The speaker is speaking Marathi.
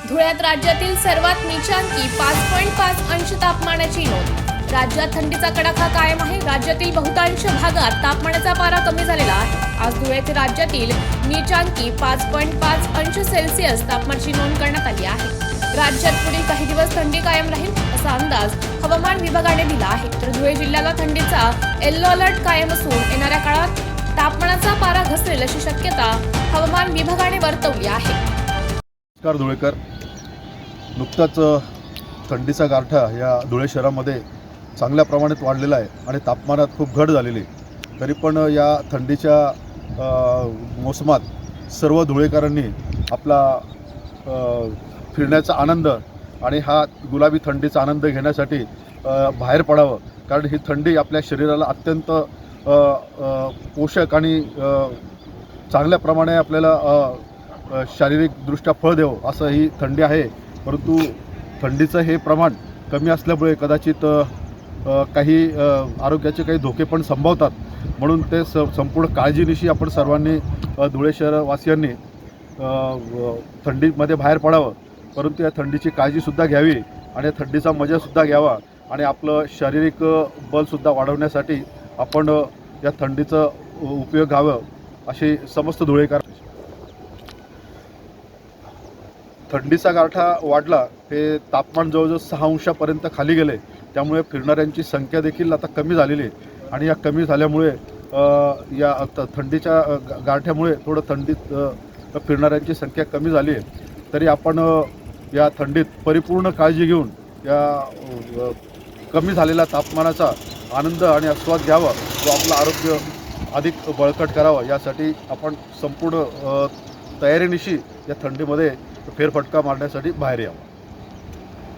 धुळ्यात राज्यातील सर्वात नीचांकी 5.5 अंश तापमानाची नोंद। राज्यात थंडीचा कडाका कायम आहे। राज्यातील बहुतांश भागात तापमानाचा पारा कमी झालेला आहे। आज धुळ्यात राज्यातील नीचांकी 5.5 अंश सेल्सिअस तापमानाची नोंद करण्यात आली आहे। राज्यात पुढील काही दिवस थंडी कायम राहील असा अंदाज हवामान विभागाने दिला आहे। तर धुळे जिल्ह्याला थंडीचा येलो अलर्ट कायम असून येणाऱ्या काळात तापमानाचा पारा घसरेल अशी शक्यता हवामान विभागाने वर्तवली आहे। नमस्कार धुळेकर, नुकताच थंडीचा गारठा या धुळे शहरामध्ये चांगल्या प्रमाणात वाढलेला आहे आणि तापमानात खूप घट झालेली आहे। तरी पण या थंडीच्या मोसमात सर्व धुळेकरांनी आपला फिरण्याचा आनंद आणि हा गुलाबी थंडीचा आनंद घेण्यासाठी बाहेर पडावं, कारण ही थंडी आपल्या शरीराला अत्यंत पोषक आणि चांगल्या प्रमाणे आपल्याला शारीरिकदृष्ट्या फळ देवं असं ही थंडी आहे। परंतु थंडीचं हे प्रमाण कमी असल्यामुळे कदाचित काही आरोग्याचे काही धोके पण संभवतात, म्हणून ते संपूर्ण काळजीनिशी आपण सर्वांनी धुळे शहरवासियांनी थंडीमध्ये बाहेर पडावं, परंतु या थंडीची काळजीसुद्धा घ्यावी आणि थंडीचा मजासुद्धा घ्यावा आणि आपलं शारीरिक बलसुद्धा वाढवण्यासाठी आपण या थंडीचं उपयोग घ्यावं अशी समस्त धुळेकर। थंडीचा गारठा वाढला, हे तापमान जवळजवळ 6 अंशापर्यंत खाली गेले, त्यामुळे फिरणाऱ्यांची संख्या देखील आता कमी झालेली आहे आणि या कमी झाल्यामुळे या थंडीच्या गारठ्यामुळे थोडं थंडीत फिरणाऱ्यांची संख्या कमी झाली आहे। तरी आपण या थंडीत परिपूर्ण काळजी घेऊन या कमी झालेल्या तापमानाचा आनंद आणि आस्वाद घ्यावा व आपलं आरोग्य अधिक बळकट करावं, यासाठी आपण संपूर्ण तयारीनिशी या थंडीमध्ये फेरफटका मारण्यासाठी बाहेर यावं।